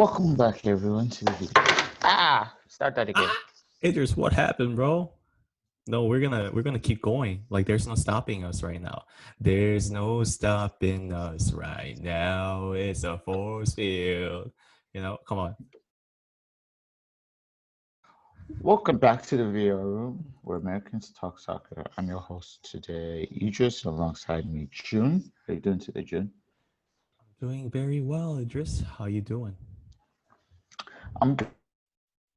Welcome back, everyone, to the video. Start that again. Idris, what happened, bro? No, we're gonna keep going. Like there's no stopping us right now. There's no stopping us right now. It's a force field. Come on. Welcome back to the VAR Room, where Americans talk soccer. I'm your host today, Idris, alongside me, June. How you doing today, June? I'm doing very well, Idris. How you doing? I'm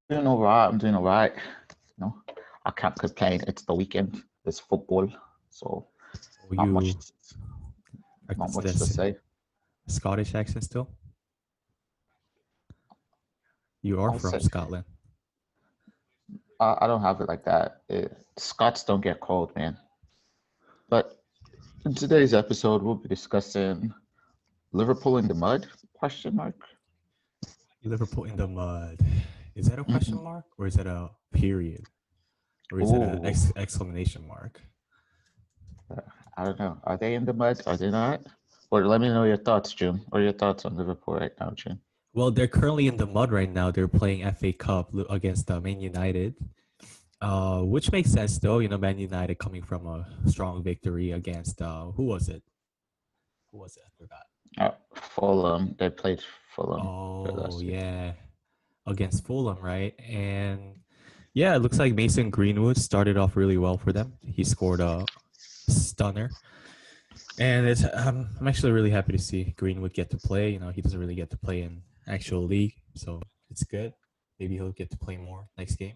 doing all right. I'm doing all right. I can't complain. It's the weekend. It's football, so Oh, not much. you Not practice much to say. Scottish accent still? You are I'll from say Scotland. I don't have it like that. Scots don't get cold, man. But in today's episode, we'll be discussing Liverpool in the mud? Question mark. Liverpool in the mud. Is that a question Mm-mm. mark or is that a period? Or is that an Ooh, exclamation mark? I don't know. Are they in the mud? Are they not? Or let me know your thoughts, June. What are your thoughts on Liverpool right now, June? Well, they're currently in the mud right now. They're playing FA Cup against Man United, which makes sense though. Man United coming from a strong victory against who was it? Who was it? I forgot. Fulham. They played Fulham Oh last week. yeah, against Fulham, right? And yeah, it looks like Mason Greenwood started off really well for them. He scored a stunner, and I'm actually really happy to see Greenwood get to play. He doesn't really get to play in actual league, so it's good. Maybe he'll get to play more next game.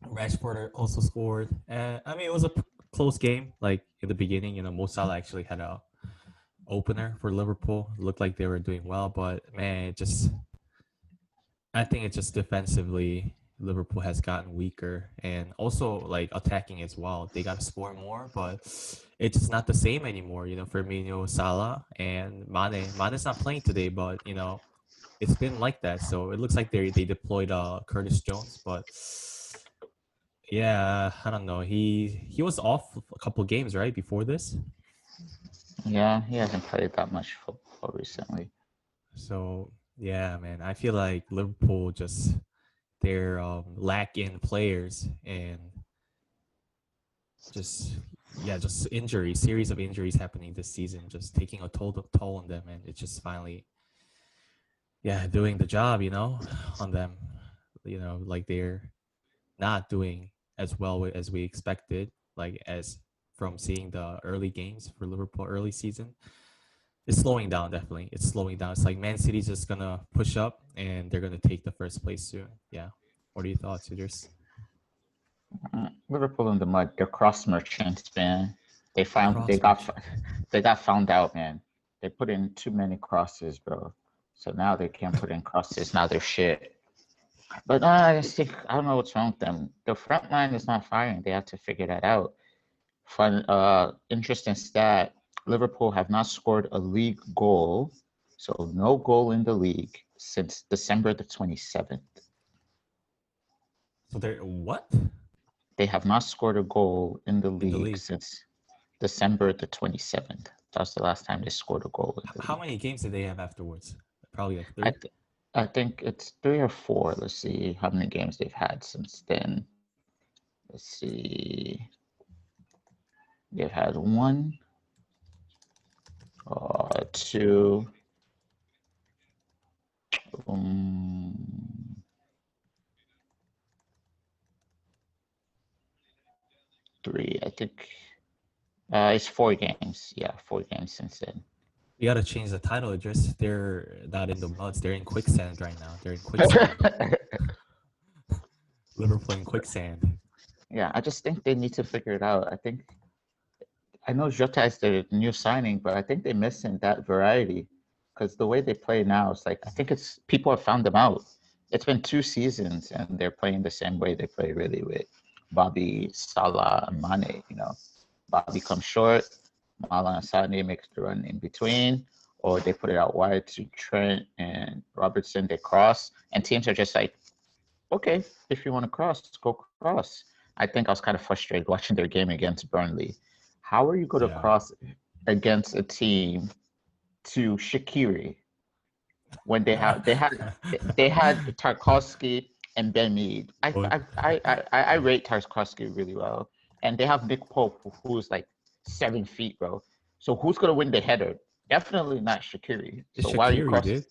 Rashford also scored. It was a close game. Like in the beginning, Mo Salah actually had a opener for Liverpool. It looked like they were doing well, but man, I think it's just defensively Liverpool has gotten weaker, and also like attacking as well. They got to score more, but it's just not the same anymore. Firmino, Salah, and Mane. Mane's not playing today, but it's been like that. So it looks like they deployed Curtis Jones, but yeah, I don't know. He was off a couple games right before this. Yeah, he hasn't played that much football recently. So yeah, man, I feel like Liverpool just they're lacking players and just injuries, series of injuries happening this season, just taking a toll on them, and it's just finally doing the job, on them. Like they're not doing as well as we expected, like as from seeing the early games for Liverpool early season. It's slowing down, definitely. It's slowing down. It's like Man City's just gonna push up and they're gonna take the first place soon. Yeah. What are your thoughts, Idris? Liverpool in the mud. They're cross merchants, man. They found Cross match. they got found out, man. They put in too many crosses, bro. So now they can't put in crosses. Now they're shit. But I just think I don't know what's wrong with them. The front line is not firing. They have to figure that out. Interesting stat. Liverpool have not scored a league goal, so no goal in the league since December the 27th. So they're what? They have not scored a goal in the In the league league. since December the 27th. That's the last time they scored a goal in the How league. many games did they have afterwards? Probably like I, 3. th- I think it's 3 or 4. Let's see how many games they've had since then. Let's see. They've had 1, 2, 3. I think it's 4 games. Yeah, 4 games since then. You gotta change the title, Idris. They're not in the muds. They're in quicksand right now. They're in quicksand. Liverpool in quicksand. Yeah, I just think they need to figure it out. I know Jota is the new signing, but I think they're missing that variety because the way they play now is like I think it's people have found them out. It's been 2 seasons and they're playing the same way they play really with Bobby, Salah, and Mane. Bobby comes short, Mala and Sané makes the run in between, or they put it out wide to Trent and Robertson. They cross, and teams are just like, okay, if you want to cross, go cross. I think I was kind of frustrated watching their game against Burnley. How are you going to Yeah. cross against a team to Shaqiri? when they had Tarkowski and Ben Mead. Or- I rate Tarkowski really well, and they have Nick Pope, who's like 7 feet, bro. So who's gonna win the header? Definitely not Shaqiri. It's So why are you Shaqiri, crossing?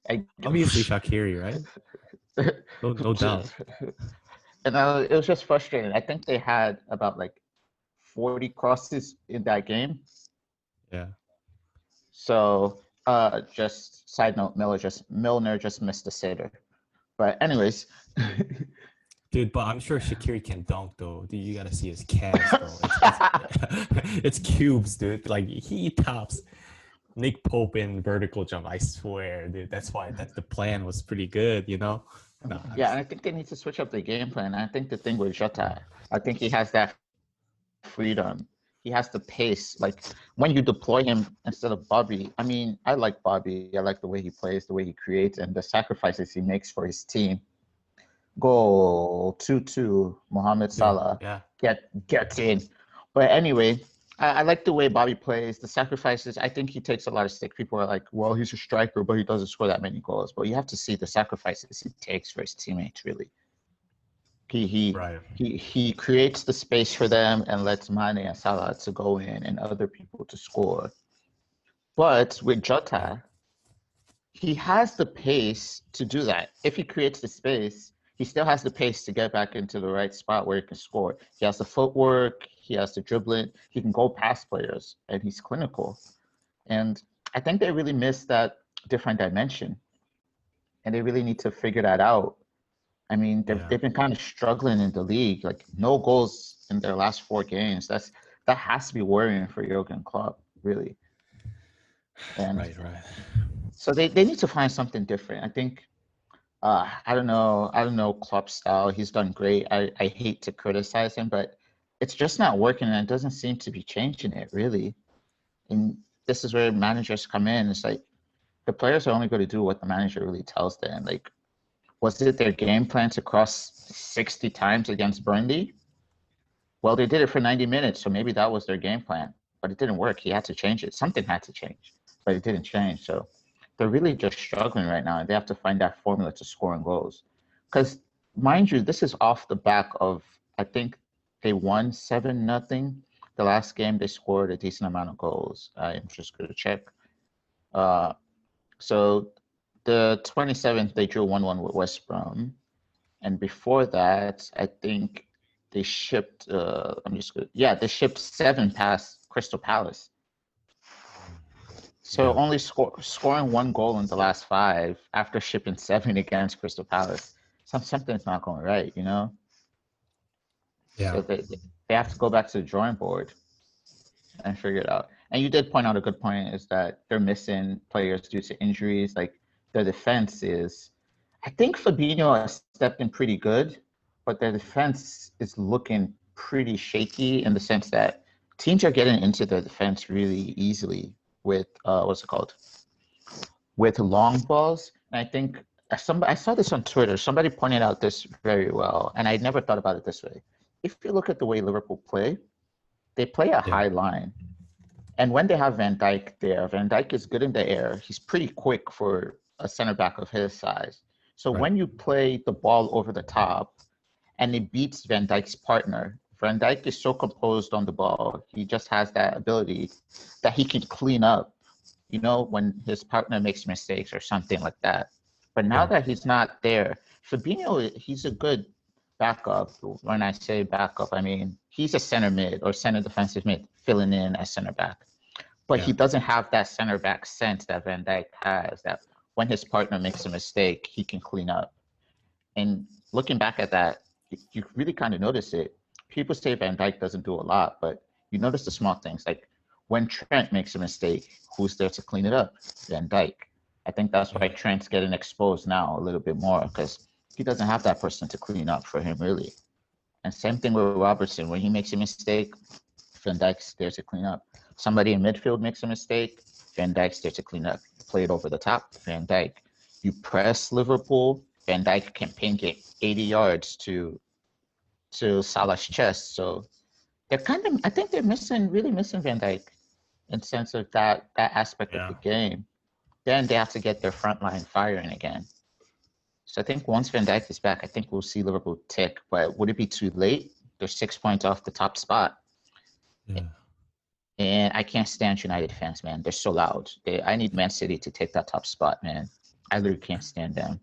dude. Obviously Shaqiri, right? No doubt. And it was just frustrating. I think they had about like 40 crosses in that game. Yeah. So just side note, Milner just missed a sitter. But anyways. Dude, but I'm sure Shaqiri can dunk though. Dude, you gotta see his calves, bro. It's cubes, dude. Like he tops Nick Pope in vertical jump. I swear, dude. That's why the plan was pretty good, you know? Nah, Yeah, and I think they need to switch up the game plan. I think the thing with Jota, I think he has that freedom. He has the pace. Like when you deploy him instead of Bobby, I mean, I like Bobby. I like the way he plays, the way he creates, and the sacrifices he makes for his team. Goal 2-2, Mohamed Salah yeah. gets in. But anyway, I like the way Bobby plays, the sacrifices. I think he takes a lot of stick. People are like, well, he's a striker, but he doesn't score that many goals. But you have to see the sacrifices he takes for his teammates, really. Right. He creates the space for them and lets Mane and Salah to go in and other people to score. But with Jota, he has the pace to do that. If he creates the space, he still has the pace to get back into the right spot where he can score. He has the footwork, he has the dribbling, he can go past players, and he's clinical. And I think they really miss that different dimension. And they really need to figure that out. I mean, they've been kind of struggling in the league, like no goals in their last 4 games. That has to be worrying for Jurgen Klopp, really. And Right. so they need to find something different. I think I don't know Klopp's style. He's done great. I hate to criticize him, but it's just not working and it doesn't seem to be changing it really. And this is where managers come in. It's like the players are only going to do what the manager really tells them. Like, was it their game plan to cross 60 times against Burnley? Well, they did it for 90 minutes, so maybe that was their game plan, but it didn't work. He had to change it. Something had to change, but it didn't change. So they're really just struggling right now, and they have to find that formula to scoring goals. Because, mind you, this is off the back of, I think they won 7-0. The last game, they scored a decent amount of goals. I'm just going to check. So the 27th, they drew 1-1 with West Brom. And before that, I think they shipped, they shipped 7 past Crystal Palace. So only scoring 1 goal in the last 5 after shipping 7 against Crystal Palace. Something's not going right, you know? Yeah. So they have to go back to the drawing board and figure it out. And you did point out a good point is that they're missing players due to injuries. Like their defense is, I think Fabinho has stepped in pretty good, but their defense is looking pretty shaky in the sense that teams are getting into their defense really easily with with long balls. And I think I saw this on Twitter. Somebody pointed out this very well, and I never thought about it this way. If you look at the way Liverpool play, they play a high line. And when they have Van Dijk there, Van Dijk is good in the air. He's pretty quick for a center back of his size. So when you play the ball over the top and it beats Van Dijk's partner, Van Dijk is so composed on the ball. He just has that ability that he can clean up, you know, when his partner makes mistakes or something like that. But now that he's not there, Fabinho, he's a good backup. When I say backup, I mean he's a center mid or center defensive mid filling in as center back. But he doesn't have that center back sense that Van Dijk has, that when his partner makes a mistake, he can clean up. And looking back at that, you really kind of notice it. People say Van Dijk doesn't do a lot, but you notice the small things. Like when Trent makes a mistake, who's there to clean it up? Van Dijk. I think that's why Trent's getting exposed now a little bit more because he doesn't have that person to clean up for him, really. And same thing with Robertson. When he makes a mistake, Van Dijk's there to clean up. Somebody in midfield makes a mistake, Van Dijk's there to clean up. Play it over the top, Van Dijk. You press Liverpool, Van Dijk can ping it 80 yards to Salah's chest. So they're I think they're really missing Van Dijk in sense of that aspect of the game. then they have to get their front line firing again. So I think once Van Dijk is back, I think we'll see Liverpool tick. But would it be too late? They're 6 points off the top spot. Yeah. And I can't stand United fans, man. They're so loud. I need Man City to take that top spot, man. I literally can't stand them.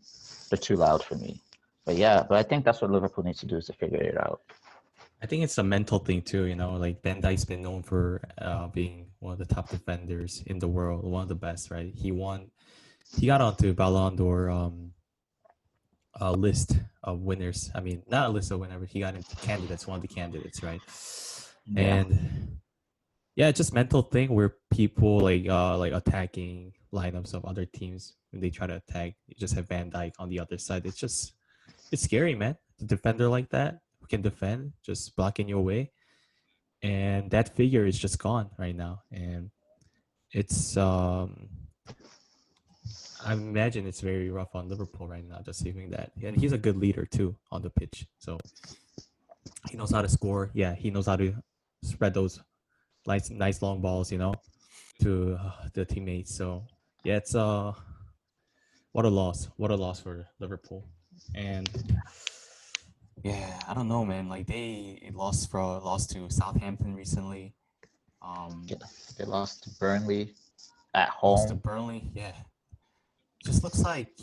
They're too loud for me. But yeah, I think that's what Liverpool needs to do is to figure it out. I think it's a mental thing too, you know, like Van Dijk's been known for being one of the top defenders in the world, one of the best, right? He got onto Ballon d'Or list of winners. I mean, not a list of winners, but he got into candidates, one of the candidates, right? Yeah. And yeah, it's just mental thing where people like attacking lineups of other teams when they try to attack. You just have Van Dijk on the other side. It's scary, man. The defender like that who can defend, just blocking your way, and that figure is just gone right now. And it's I imagine it's very rough on Liverpool right now, just seeing that. And he's a good leader too on the pitch, so he knows how to score. Yeah, he knows how to spread those nice long balls, you know, to the teammates. So yeah, it's what a loss for Liverpool. And yeah, I don't know, man. Like they lost to Southampton recently. They lost to Burnley at Lost to home. Burnley. Yeah, just looks like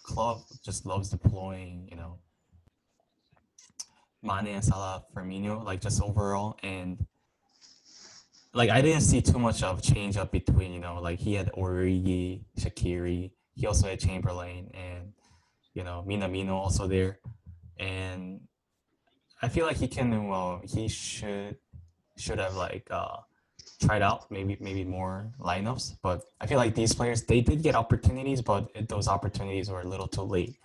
Klopp just loves deploying, you know, Mane and Salah, Firmino, like just overall. And like I didn't see too much of change up between, you know, like he had Origi, Shaqiri, he also had Chamberlain, and you know, Minamino also there. And I feel like he can, well, he should have like tried out maybe more lineups. But I feel like these players, they did get opportunities, but those opportunities were a little too late,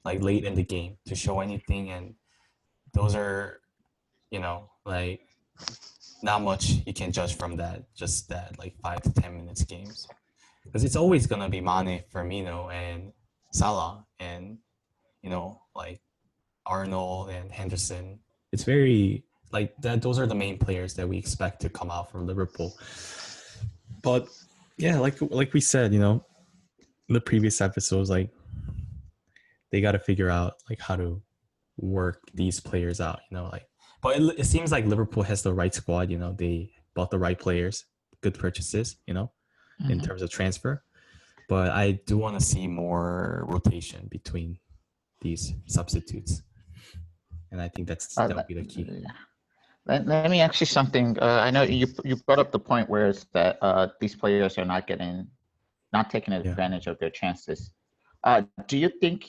like late in the game to show anything. And those are, you know, like not much you can judge from that, just that like 5 to 10 minutes games, because it's always gonna be Mane, Firmino, and Salah, and you know, like Arnold and Henderson. It's very like that. Those are the main players that we expect to come out from Liverpool. But yeah, like we said, you know, in the previous episodes, like they got to figure out like how to work these players out, you know, like. But it seems like Liverpool has the right squad. You know, they bought the right players, good purchases, you know, in terms of transfer. But I do want to see more rotation between these substitutes, and I think that would be the key. Let me ask you something. I know you brought up the point where it's that these players are not taking advantage of their chances. Do you think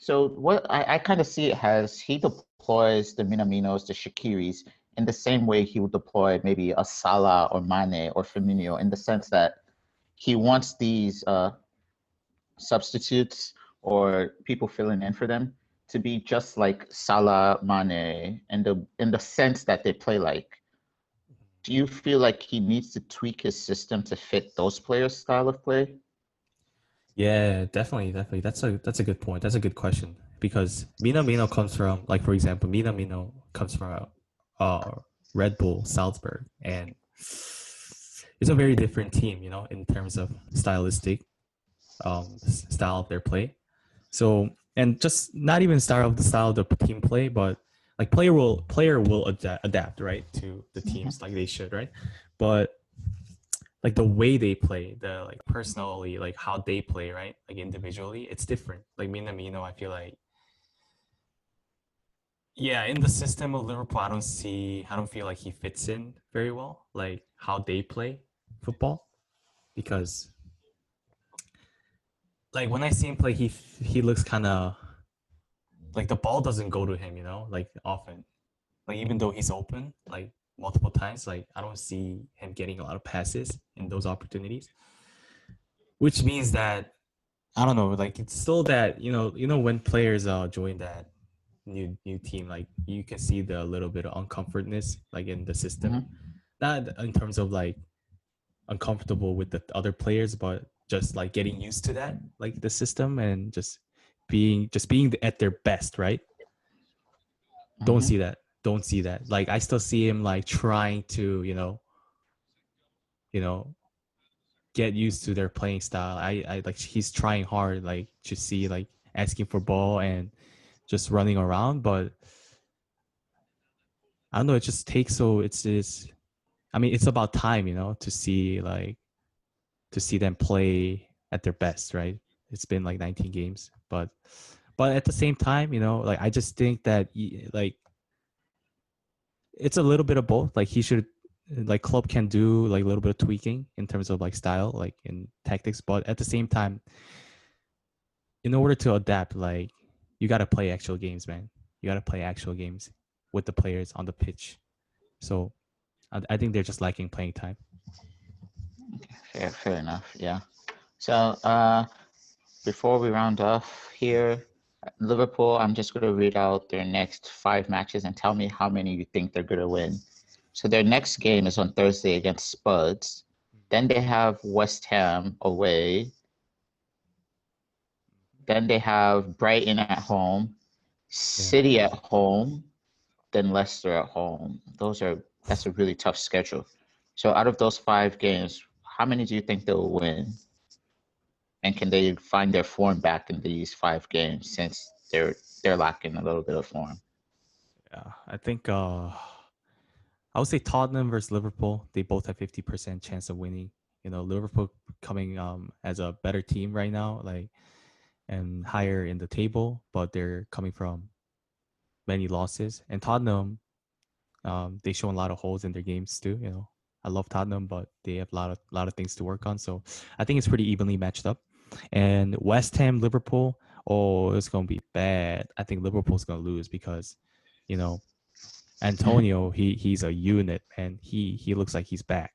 what I kind of see it as he deploys the Minaminos, the Shakiris in the same way he would deploy maybe a Salah or Mane or Firmino, in the sense that he wants these substitutes or people filling in for them to be just like Salah, Mane, in the sense that they play like. Do you feel like he needs to tweak his system to fit those players' style of play? Yeah, definitely. That's a good point. That's a good question, because Minamino comes from, like, for example, Minamino comes from Red Bull Salzburg, and it's a very different team, you know, in terms of stylistic style of their play. So, and just not even style of the team play, but like player will adapt, right, to the teams, like they should, right? But like the way they play, the like personally, like how they play, right, like individually, it's different. Like Minamino, I feel like, yeah, in the system of Liverpool, I don't feel like he fits in very well, like how they play football, because like when I see him play, he looks kind of like the ball doesn't go to him, you know, like often. Like even though he's open, like multiple times, like I don't see him getting a lot of passes in those opportunities. Which means that I don't know, like it's still that, you know when players join that new team, like you can see the little bit of uncomfortness like in the system. Not in terms of like uncomfortable with the other players, but just like getting used to that, like the system, and just being at their best, right? Don't see that. Like I still see him like trying to, you know, get used to their playing style. I like he's trying hard, like to see like asking for ball and just running around, but I don't know. It just takes so it's. I mean, it's about time, to see them play at their best, right? It's been like 19 games, but at the same time, like I just think that like it's a little bit of both. Like he should, like Klopp can do like a little bit of tweaking in terms of like style, like in tactics, but at the same time, in order to adapt, like you got to play actual games, man. You got to play actual games with the players on the pitch. So I think they're just lacking playing time. Fair enough. Yeah. So before we round off here, Liverpool, I'm just going to read out their next 5 matches and tell me how many you think they're going to win. So their next game is on Thursday against Spuds. Then they have West Ham away. Then they have Brighton at home, City at home, then Leicester at home. That's a really tough schedule. So out of those 5 games, how many do you think they'll win? And can they find their form back in these 5 games since they're lacking a little bit of form? Yeah, I think I would say Tottenham versus Liverpool. They both have 50% chance of winning. Liverpool coming as a better team right now, like and higher in the table, but they're coming from many losses. And Tottenham, they show a lot of holes in their games too. I love Tottenham, but they have a lot of things to work on. So I think it's pretty evenly matched up. And West Ham, Liverpool, oh, it's gonna be bad. I think Liverpool's gonna lose because, Antonio, he's a unit, and he looks like he's back.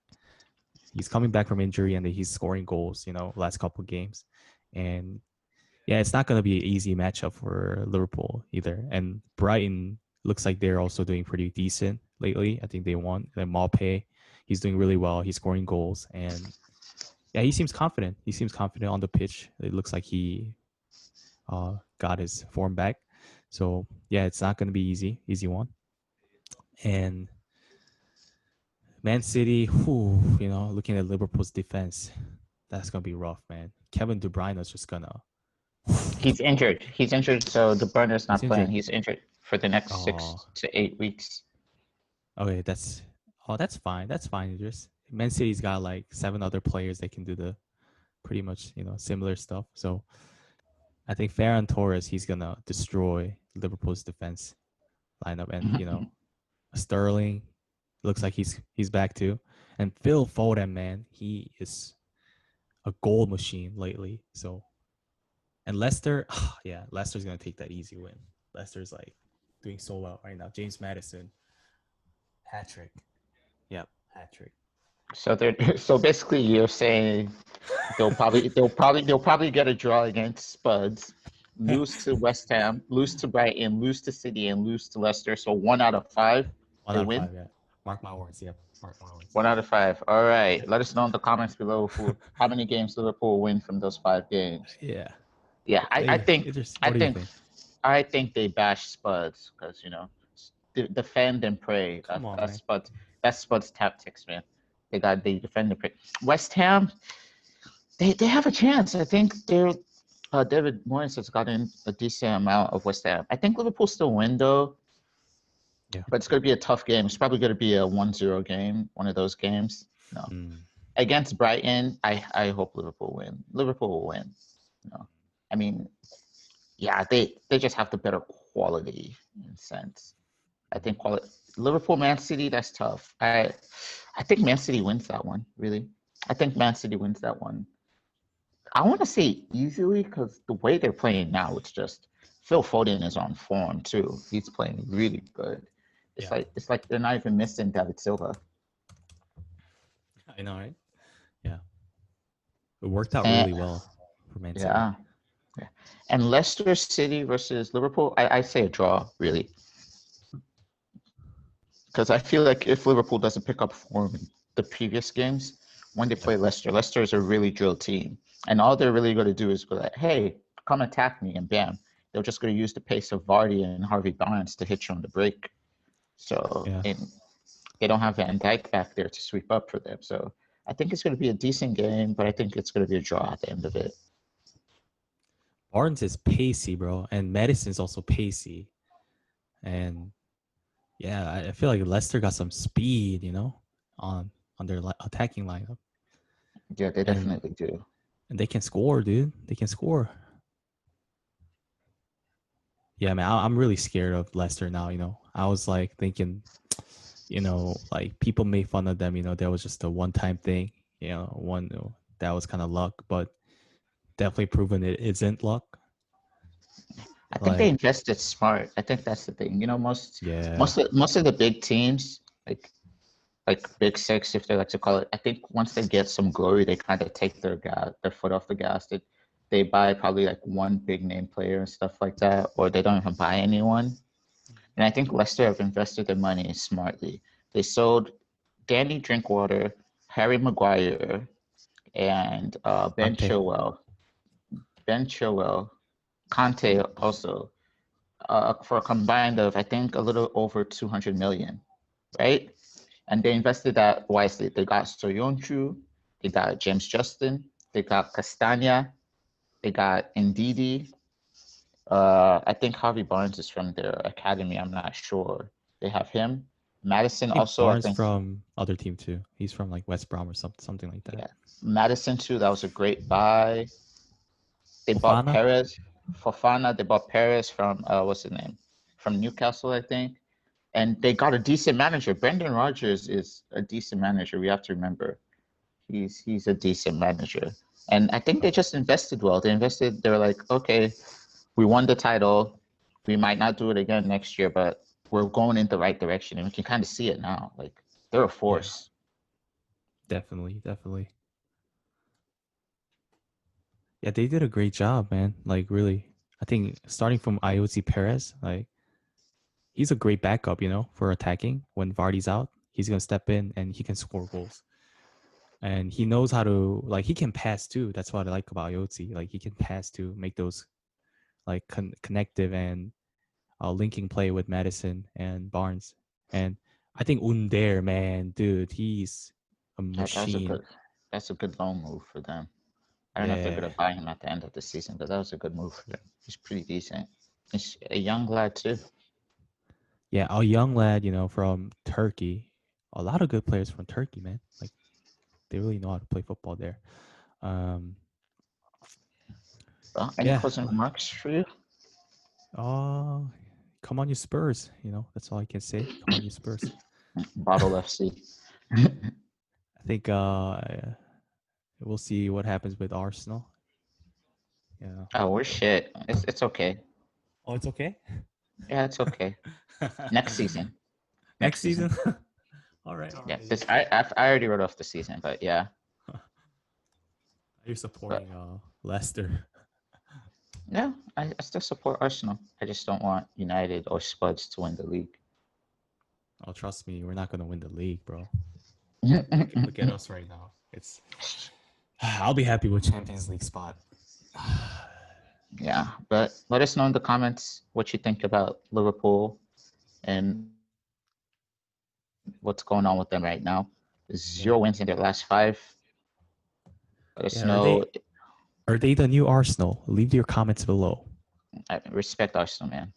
He's coming back from injury, and he's scoring goals. Last couple of games, and yeah, it's not gonna be an easy matchup for Liverpool either. And Brighton looks like they're also doing pretty decent lately. I think they won. And Maupay, he's doing really well. He's scoring goals, and yeah, he seems confident. He seems confident on the pitch. It looks like he got his form back. So yeah, it's not going to be easy one. And Man City, looking at Liverpool's defense, that's going to be rough, man. Kevin De Bruyne is just gonna. He's injured. So De Bruyne's not playing. Injured. He's injured for the next Oh. 6 to 8 weeks. Okay, that's fine. That's fine. Just Man City's got like 7 other players that can do the pretty much similar stuff. So I think Ferran Torres, he's gonna destroy Liverpool's defense lineup, and Sterling looks like he's back too, and Phil Foden, man, he is a goal machine lately. So, and Leicester, yeah, Leicester's gonna take that easy win. Leicester's like doing so well right now. James Maddison, hat trick. Yep, hat trick. So basically, you're saying they'll probably get a draw against Spuds, lose to West Ham, lose to Brighton, lose to City, and lose to Leicester. So 1 out of 5, One they out of win. 5, yeah. Mark my words, yeah. Mark my words. 1 out of 5. All right. Let us know in the comments below how many games Liverpool will win from those 5 games. Yeah. Yeah, I think they bash Spuds because defend and pray. That's Spuds tactics, man. They defend and pray. West Ham, they have a chance. I think they're David Moyes has gotten a decent amount of West Ham. I think Liverpool still win though. Yeah. But it's going to be a tough game. It's probably going to be a 1-0 game, one of those games. No. Against Brighton, I hope Liverpool win. Liverpool will win. I mean, yeah, they just have the better quality in a sense. I think Liverpool, Man City, that's tough. I think Man City wins that one, really. I think Man City wins that one. I want to say easily because the way they're playing now, it's just Phil Foden is on form too. He's playing really good. It's like they're not even missing David Silva. I know, right? Yeah. It worked out really well for Man City. Yeah. And Leicester City versus Liverpool, I say a draw, really. Because I feel like if Liverpool doesn't pick up form in the previous games, when they play Leicester, Leicester is a really drilled team. And all they're really going to do is go like, hey, come attack me, and bam. They're just going to use the pace of Vardy and Harvey Barnes to hit you on the break. So they don't have Van Dijk back there to sweep up for them. So I think it's going to be a decent game, but I think it's going to be a draw at the end of it. Barnes is pacey, bro, and Madison's also pacey, and yeah, I feel like Leicester got some speed, on their attacking lineup. Yeah, they And definitely do. and they can score, dude. They can score. Yeah, man, I'm really scared of Leicester now. I was like thinking, like people made fun of them. That was just a one-time thing. That was kind of luck, but definitely proven it isn't luck. I think they invested smart. I think that's the thing. Most of the big teams, like Big Six, if they like to call it, I think once they get some glory, they kind of take their foot off the gas. They buy probably like one big name player and stuff like that, or they don't even buy anyone. And I think Leicester have invested their money smartly. They sold Danny Drinkwater, Harry Maguire, and Ben Chilwell. Conte also, for a combined of, I think, a little over 200 million, right? And they invested that wisely. They got Soyuncu, they got James Justin, they got Castagna, they got Ndidi. I think Harvey Barnes is from their academy. I'm not sure. They have him. Madison also, Barnes I think, from other team too. He's from like West Brom or something like that. Yeah, Madison too. That was a great buy. They bought Perez. Fofana. They bought Perez from what's his name? From Newcastle, I think. And they got a decent manager. Brendan Rodgers is a decent manager. We have to remember, he's a decent manager. And I think they just invested well. They were like, okay, we won the title. We might not do it again next year, but we're going in the right direction. And we can kind of see it now. Like, they're a force. Yeah. Definitely. Yeah, they did a great job, man. Like, really. I think starting from Ioti Perez, like, he's a great backup, for attacking. When Vardy's out, he's going to step in and he can score goals. And he knows how to, like, he can pass too. That's what I like about Ioti. Like, he can pass to make those, like, connective and linking play with Madison and Barnes. And I think Under, man, dude, he's a machine. That's a good loan move for them. I don't know if they're going to buy him at the end of the season, but that was a good move for them. He's pretty decent. He's a young lad too. Yeah, a young lad, from Turkey. A lot of good players from Turkey, man. Like, they really know how to play football there. Any closing remarks for you? Come on, you Spurs. That's all I can say. Come on, you Spurs. Bottle FC. I think we'll see what happens with Arsenal. Yeah. Oh, we're shit. It's okay. Oh, it's okay? Yeah, it's okay. Next season. Next season? All right. Yeah, I already wrote off the season, but yeah. You're supporting Leicester. No, I still support Arsenal. I just don't want United or Spuds to win the league. Oh, trust me, we're not going to win the league, bro. Look at us right now. I'll be happy with Champions League spot. Yeah, but let us know in the comments what you think about Liverpool and what's going on with them right now. 0 wins in their last 5. Let us know. Are they the new Arsenal? Leave your comments below. I respect Arsenal, man.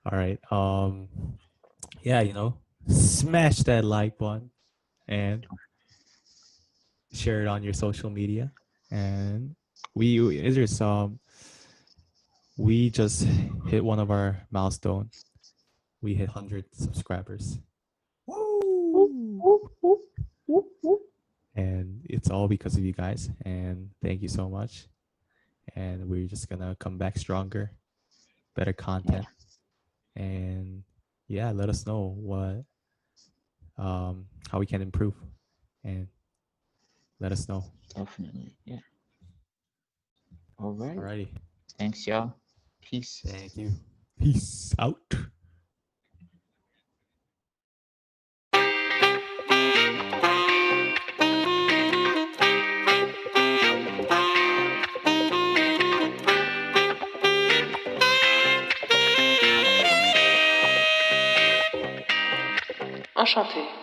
All right. Yeah, smash that like button and share it on your social media. And we just hit one of our milestone. We hit 100 subscribers. Woo! And it's all because of you guys. And thank you so much. And we're just gonna come back stronger, better content. Yeah. And yeah, let us know what how we can improve, and let us know. Definitely. Yeah. All right. Alrighty. Thanks, y'all. Peace. Thank you. Peace out. Enchanté.